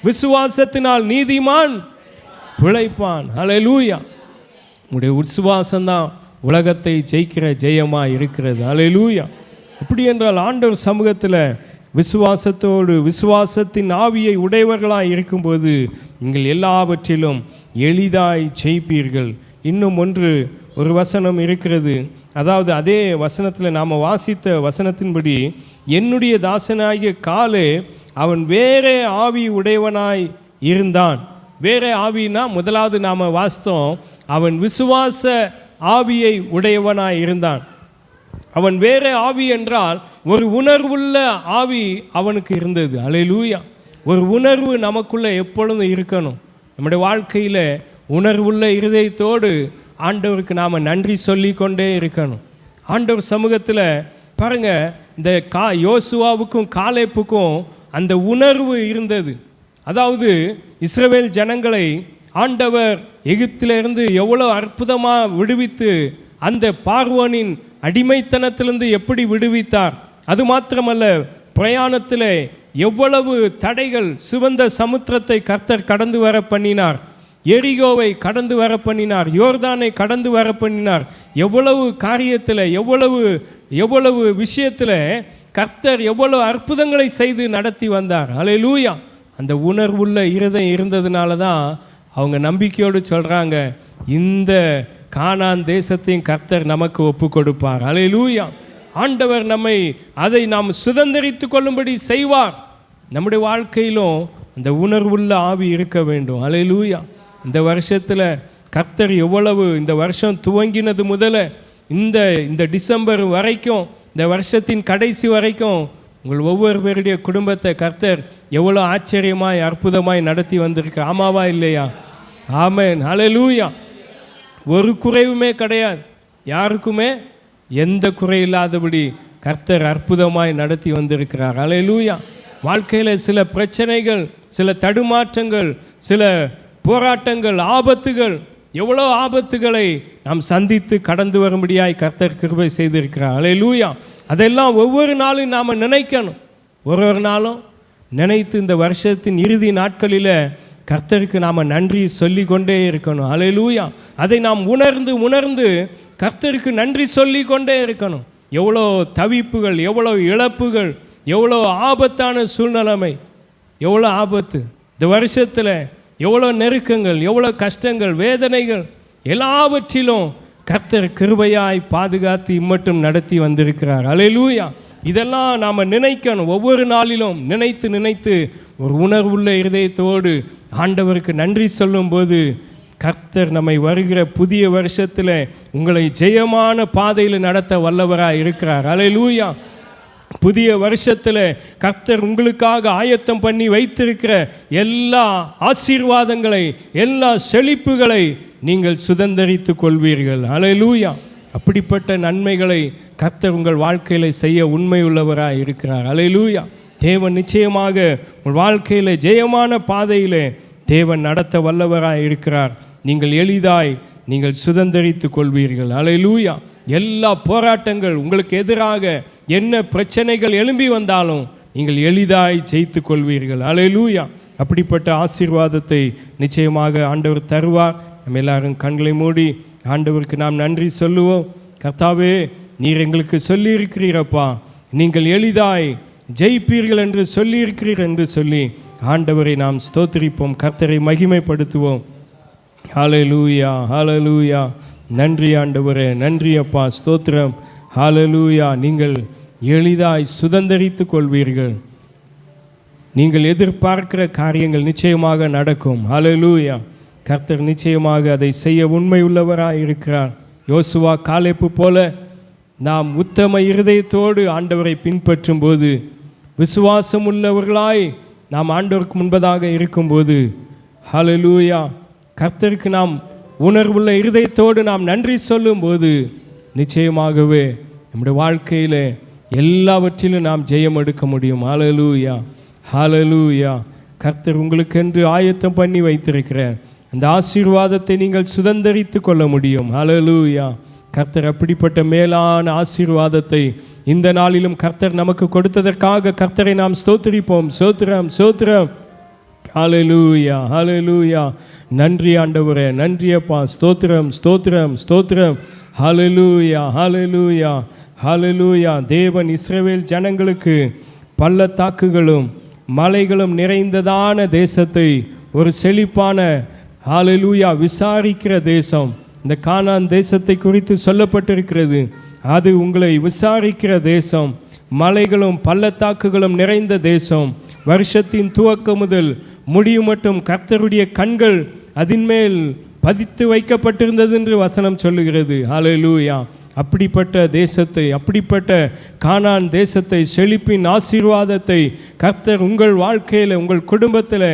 விசுவாசத்தினால் நீதிமான் பிழைப்பான். அல்லேலூயா. உங்களுடைய விசுவாசம்தான் உலகத்தை ஜெயிக்கிற ஜெயமாக இருக்கிறது. அல்லேலூயா. இப்படி என்றால் ஆண்டவர் சமூகத்தில் விசுவாசத்தோடு, விசுவாசத்தின் ஆவியை உடையவர்களாக இருக்கும்போது நீங்கள் எல்லாவற்றிலும் எளிதாய் ஜெயிப்பீர்கள். இன்னும் ஒரு வசனம் இருக்கிறது. அதாவது அதே வசனத்தில் நாம் வாசித்த வசனத்தின்படி, என்னுடைய தாசனாகிய காலே அவன் வேறே ஆவி உடையவனாய் இருந்தான். வேறே ஆவினா முதலாவது நாம் வாசித்தோம், அவன் விசுவாச ஆவியை உடையவனாய் இருந்தான். அவன் வேறே ஆவி என்றால் ஒரு உணர்வுள்ள ஆவி அவனுக்கு இருந்தது. அல்லேலூயா. ஒரு உணர்வு நமக்குள்ளே எப்பொழுதும் இருக்கணும். நம்முடைய வாழ்க்கையில் உணர்வுள்ள இருதயத்தோடு ஆண்டவருக்கு நாம் நன்றி சொல்லி கொண்டே இருக்கணும். ஆண்டவர் சமூகத்தில் பாருங்க, இந்த யோசுவாவுக்கும் காலேப்புக்கும் அந்த உணர்வு இருந்தது. அதாவது இஸ்ரவேல் ஜனங்களை ஆண்டவர் எகிப்திலிருந்து எவ்வளோ அற்புதமாக விடுவித்து, அந்த பார்வோனின் அடிமைத்தனத்திலிருந்து எப்படி விடுவித்தார், அது மாத்திரமல்ல, பிரயாணத்தில் எவ்வளவு தடைகள், சிவந்த சமுத்திரத்தை கர்த்தர் கடந்து வர பண்ணினார், எரிகோவை கடந்து வர பண்ணினார், யோர்தானை கடந்து வர பண்ணினார். எவ்வளவு காரியத்தில், எவ்வளவு விஷயத்தில் கர்த்தர் எவ்வளவு அற்புதங்களை செய்து நடத்தி வந்தார். அல்லேலூயா. அந்த உணர்வுள்ள இருதயம் இருந்ததுனால தான் அவங்க நம்பிக்கையோடு சொல்கிறாங்க, இந்த கானான் தேசத்தையும் கர்த்தர் நமக்கு ஒப்பு கொடுப்பார். அல்லேலூயா. ஆண்டவர் அதை நாம் சுதந்தரித்து கொள்ளும்படி செய்வார். நம்முடைய வாழ்க்கையிலும் அந்த உணர்வுள்ள ஆவி இருக்க வேண்டும். அல்லேலூயா. இந்த வருஷத்தில் கர்த்தர் எவ்வளவு, இந்த வருஷம் துவங்கினது முதல்ல இந்த டிசம்பர் வரைக்கும், இந்த வருஷத்தின் கடைசி வரைக்கும் உங்கள் ஒவ்வொரு பேருடைய குடும்பத்தை கர்த்தர் எவ்வளோ ஆச்சரியமாய் அற்புதமாய் நடத்தி வந்திருக்கு. ஆமாவா இல்லையா? ஆமென். அல்லேலூயா. ஒரு குறைவுமே கிடையாது, யாருக்குமே எந்த குறை இல்லாதபடி கர்த்தர் அற்புதமாய் நடத்தி வந்திருக்கிறார். அல்லேலூயா. வாழ்க்கையில் சில பிரச்சனைகள், சில தடுமாற்றங்கள், சில போராட்டங்கள், ஆபத்துகள், எவ்வளோ ஆபத்துகளை நாம் சந்தித்து கடந்து வரும்படியாய் கர்த்தர் கிருபை செய்திருக்கிறார். அல்லேலூயா. அதெல்லாம் ஒவ்வொரு நாளும் நாம் நினைக்கணும். ஒரு நாளும் நினைத்து இந்த வருஷத்தின் இறுதி நாட்களில் கர்த்தருக்கு நாம் நன்றி சொல்லி கொண்டே இருக்கணும். அல்லேலூயா. அதை நாம் உணர்ந்து கர்த்தருக்கு நன்றி சொல்லி கொண்டே இருக்கணும். எவ்வளோ தவிப்புகள், எவ்வளோ இழப்புகள், எவ்வளோ ஆபத்தான சூழ்நிலைமை, எவ்வளோ ஆபத்து இந்த வருஷத்தில், எவ்வளோ நெருக்கங்கள், எவ்வளோ கஷ்டங்கள், வேதனைகள், எல்லாவற்றிலும் கர்த்தர் கிருபையாய் பாதுகாத்து இம்மட்டும் நடத்தி வந்திருக்கிறார். அல்லேலூயா. இதெல்லாம் நாம் நினைக்கணும். ஒவ்வொரு நாளிலும் நினைத்து ஒரு உணர்வுள்ள இருதயத்தோடு ஆண்டவருக்கு நன்றி சொல்லும்போது கர்த்தர் நம்மை வருகிற புதிய வருஷத்தில் உங்களை ஜெயமான பாதையில் நடத்த வல்லவராக இருக்கிறார். அல்லேலூயா. புதிய வருஷத்தில் கர்த்தர் உங்களுக்காக ஆயத்தம் பண்ணி வைத்திருக்கிற எல்லா ஆசீர்வாதங்களை, எல்லா செழிப்புகளை நீங்கள் சுதந்தரித்து கொள்வீர்கள். அல்லேலூயா. அப்படிப்பட்ட நன்மைகளை கர்த்தர் உங்கள் வாழ்க்கையில் செய்ய உண்மை உள்ளவராக இருக்கிறார். அல்லேலூயா. தேவன் நிச்சயமாக உங்கள் வாழ்க்கையில் ஜெயமான பாதையில் தேவன் நடத்த வல்லவராக இருக்கிறார். நீங்கள் எளிதாய் சுதந்தரித்து கொள்வீர்கள். அல்லேலூயா. எல்லா போராட்டங்கள், உங்களுக்கு எதிராக என்ன பிரச்சனைகள் எழும்பி வந்தாலும் நீங்கள் எளிதாய் ஜெயித்து கொள்வீர்கள். அல்லேலூயா. அப்படிப்பட்ட ஆசீர்வாதத்தை நிச்சயமாக ஆண்டவர் தருவார். நம்ம எல்லாரும் கண்களை மூடி ஆண்டவருக்கு நாம் நன்றி சொல்லுவோம். கர்த்தாவே, நீர் எங்களுக்கு சொல்லியிருக்கிறீரப்பா, நீங்கள் எளிதாய் ஜெயிப்பீர்கள் என்று சொல்லியிருக்கிறீர் என்று சொல்லி ஆண்டவரை நாம் ஸ்தோத்திரிப்போம், கர்த்தரை மகிமைப்படுத்துவோம். ஹல்லேலூயா, ஹல்லேலூயா. நன்றி ஆண்டவரே, நன்றி அப்பா, ஸ்தோத்திரம். ஹல்லேலூயா. நீங்கள் எளிதாய் சுதந்தரித்து கொள்வீர்கள். நீங்கள் எதிர்பார்க்கிற காரியங்கள் நிச்சயமாக நடக்கும். ஹல்லேலூயா. கர்த்தர் நிச்சயமாக அதை செய்ய உண்மை உள்ளவராக இருக்கிறார். யோசுவா, காலேப்பு போல நாம் உத்தம இருதயத்தோடு ஆண்டவரை பின்பற்றும் போது, விசுவாசம் உள்ளவர்களாய் நாம் ஆண்டவருக்கு முன்பதாக இருக்கும்போது, ஹல்லேலூயா, கர்த்தருக்கு நாம் உணர்வுள்ள இருதயத்தோடு நாம் நன்றி சொல்லும்போது நிச்சயமாகவே நம்முடைய வாழ்க்கையில் எல்லாவற்றிலும் நாம் ஜெயம் எடுக்க முடியும். ஹல்லேலூயா, ஹல்லேலூயா. கர்த்தர் உங்களுக்கென்று ஆயத்தம் பண்ணி வைத்திருக்கிற அந்த ஆசீர்வாதத்தை நீங்கள் சுதந்தரித்து கொள்ள முடியும். ஹல்லேலூயா. கர்த்தர் அப்படிப்பட்ட மேலான ஆசீர்வாதத்தை இந்த நாளிலும் கர்த்தர் நமக்கு கொடுத்ததற்காக கர்த்தரை நாம் ஸ்தோத்திரிப்போம். ஸ்தோத்திரம், ஸ்தோத்திரம். ஹல்லேலூயா, ஹல்லேலூயா. நன்றி ஆண்டவரே, நன்றி அப்பா, ஸ்தோத்திரம், ஸ்தோத்திரம், ஸ்தோத்திரம். ஹல்லேலூயா, ஹல்லேலூயா, ஹல்லேலூயா. தேவன் இஸ்ரவேல் ஜனங்களுக்கு பள்ளத்தாக்குகளும் மலைகளும் நிறைந்ததான தேசத்தை, ஒரு செழிப்பான, ஹல்லேலூயா, விசாரிக்கிற தேசம், இந்த கானான் தேசத்தை குறித்து சொல்லப்பட்டிருக்கிறது. அது உங்களை விசாரிக்கிற தேசம், மலைகளும் பள்ளத்தாக்குகளும் நிறைந்த தேசம். வருஷத்தின் துவக்கம் முதல் முடியும் மட்டும் கர்த்தருடைய கண்கள் அதன் மேல் பதித்து வைக்கப்பட்டிருந்தது என்று வசனம் சொல்லுகிறது. ஹல்லேலூயா. அப்படிப்பட்ட தேசத்தை, அப்படிப்பட்ட கானான் தேசத்தை, செழிப்பின் ஆசீர்வாதத்தை கர்த்தர் உங்கள் வாழ்க்கையில், உங்கள் குடும்பத்தில்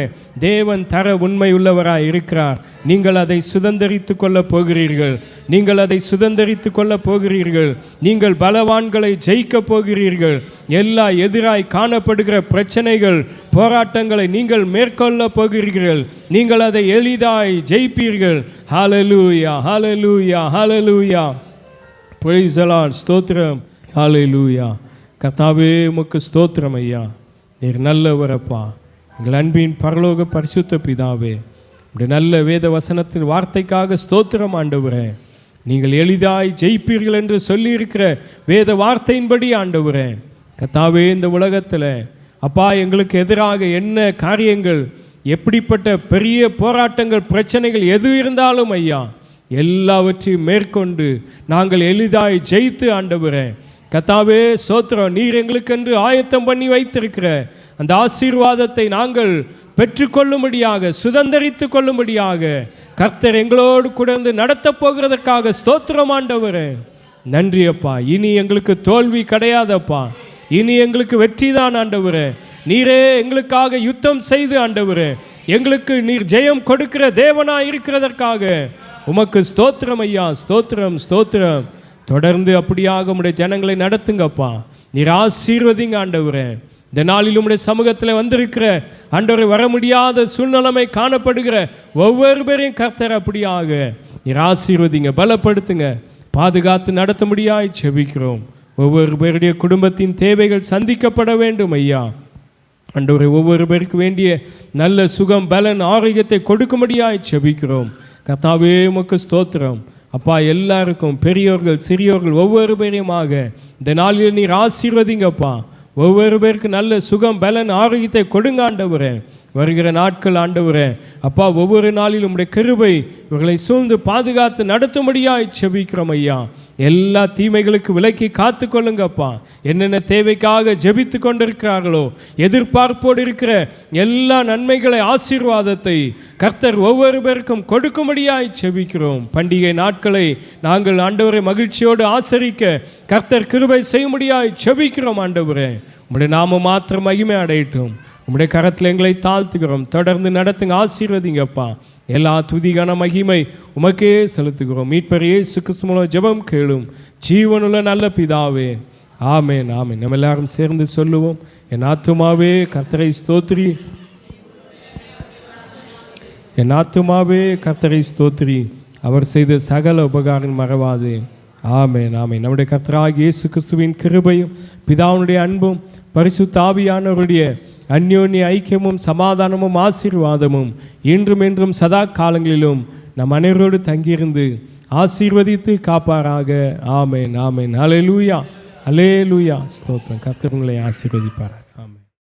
தேவன் தர உண்மை உள்ளவராக இருக்கிறார். நீங்கள் அதை சுதந்தரித்து கொள்ளப் போகிறீர்கள். நீங்கள் அதை சுதந்தரித்து கொள்ளப் போகிறீர்கள். நீங்கள் பலவான்களை ஜெயிக்கப் போகிறீர்கள். எல்லா எதிராய் காணப்படுகிற பிரச்சனைகள், போராட்டங்களை நீங்கள் மேற்கொள்ள போகிறீர்கள். நீங்கள் அதை எளிதாய் ஜெயிப்பீர்கள். ஹல்லேலூயா, ஹல்லேலூயா, ஹல்லேலூயா. Praise the Lord. ஸ்தோத்திரம். ஹல்லேலூயா. கர்த்தாவே உமக்கு ஸ்தோத்திரம் ஐயா. நீர் நல்லவரப்பா. எங்கள் அன்பின் பரலோக பரிசுத்த பிதாவே, இப்படி நல்ல வேத வசனத்தின் வார்த்தைக்காக ஸ்தோத்திரம் ஆண்டவரே. நீங்கள் எளிதாய் ஜெயிப்பீர்கள் என்று சொல்லியிருக்கிற வேத வார்த்தையின்படி ஆண்டவரே, கர்த்தாவே இந்த உலகத்தில் அப்பா எங்களுக்கு எதிராக என்ன காரியங்கள், எப்படிப்பட்ட பெரிய போராட்டங்கள், பிரச்சனைகள் எது இருந்தாலும் ஐயா, எல்லாவற்றையும் மேற்கொண்டு நாங்கள் எளிதாய் ஜெயித்து ஆண்டவரே கர்த்தாவே ஸ்தோத்திரம். நீர் எங்களுக்கென்று ஆயத்தம் பண்ணி வைத்திருக்கிற அந்த ஆசீர்வாதத்தை நாங்கள் பெற்றுக்கொள்ளும்படியாக, சுதந்திரித்து கொள்ளும்படியாக கர்த்தர் எங்களோடு கூட நடத்த போகிறதற்காக ஸ்தோத்திரம் ஆண்டவரே. நன்றி அப்பா. இனி எங்களுக்கு தோல்வி கிடையாதப்பா, இனி எங்களுக்கு வெற்றி தான் ஆண்டவரே. நீரே எங்களுக்காக யுத்தம் செய்து ஆண்டவரே எங்களுக்கு நீர் ஜெயம் கொடுக்கிற தேவனா இருக்கிறதற்காக உமக்கு ஸ்தோத்திரம் ஐயா. ஸ்தோத்திரம் ஸ்தோத்திரம். தொடர்ந்து அப்படியாக உம்முடைய ஜனங்களை நடத்துங்கப்பா. நீர் ஆசீர்வதிங்க ஆண்டவரே. இந்த நாளில் உம்முடைய சமூகத்தில் வந்திருக்கிற ஆண்டவரை வர முடியாத சூழ்நிலைமை காணப்படுகிற ஒவ்வொரு பேரையும் கர்த்தர் அப்படியாக நீர் ஆசீர்வதிங்க, பலப்படுத்துங்க, பாதுகாத்து நடத்த முடியாய் செபிக்கிறோம். ஒவ்வொரு பேருடைய குடும்பத்தின் தேவைகள் சந்திக்கப்பட வேண்டும் ஐயா. ஆண்டவரை ஒவ்வொரு பேருக்கு வேண்டிய நல்ல சுகம், பலன், ஆரோக்கியத்தை கொடுக்கும்படியாய் செபிக்கிறோம். கர்த்தாவே உமக்கு ஸ்தோத்திரம் அப்பா. எல்லாருக்கும் பெரியோர்கள் சிறியோர்கள் ஒவ்வொரு பேரையுமாக இந்த நாளில் நீர் ஆசீர்வதிங்கப்பா. ஒவ்வொரு பேருக்கு நல்ல சுகம், பலன், ஆரோக்கியத்தை கொடுங்க ஆண்டவரே. வருகிற நாட்கள் ஆண்டவரே அப்பா, ஒவ்வொரு நாளிலும் உம்முடைய கிருபை இவர்களை சூழ்ந்து பாதுகாத்து நடத்தும்படியாய் செபிக்கிறோம் ஐயா. எல்லா தீமைகளுக்கு விலக்கி காத்து கொள்ளுங்கப்பா. என்னென்ன தேவைக்காக ஜெபித்து கொண்டிருக்கிறார்களோ, எதிர்பார்ப்போடு இருக்கிற எல்லா நன்மைகளை, ஆசீர்வாதத்தை கர்த்தர் ஒவ்வொரு பேருக்கும் கொடுக்கும்படியாய் செபிக்கிறோம். பண்டிகை நாட்களை நாங்கள் ஆண்டவரை மகிழ்ச்சியோடு ஆசரிக்க கர்த்தர் கிருபை செய்யும்படியாய் செபிக்கிறோம் ஆண்டவரே. உம்முடைய நாம மாத்திரம் மகிமை அடையட்டும். உம்முடைய கரத்தில் எங்களை தாழ்த்துகிறோம். தொடர்ந்து நடத்துங்க, ஆசீர்வதிங்கப்பா. எல்லா துதிகான மகிமை உமக்கே செலுத்துகிறோம். மீட்பர் இயேசு கிறிஸ்து மூலம் ஜெபம் கேளும் ஜீவனுள்ள நல்ல பிதாவே, ஆமென் ஆமென். நம்ம எல்லாரும் சேர்ந்து சொல்லுவோம். என் ஆத்துமாவே கர்த்தரை ஸ்தோத்திரி, என் ஆத்துமாவே கர்த்தரை ஸ்தோத்திரி, அவர் செய்த சகல உபகாரம் மறவாதே. ஆமென் ஆமென். நம்முடைய கர்த்தராகிய இயேசு கிறிஸ்துவின் கிருபையும் பிதாவுடைய அன்பும் பரிசுத்த ஆவியானவருடைய அந்யோன்ய ஐக்கியமும் சமாதானமும் ஆசீர்வாதமும் இன்றும் என்றும் சதா காலங்களிலும் நம் அனைவரோடு தங்கியிருந்து ஆசீர்வதித்து காப்பாராக. ஆமென் ஆமென். அல்லேலூயா அல்லேலூயா. ஸ்தோத்திரம். கர்த்தர் உங்களை ஆசீர்வதிப்பார்.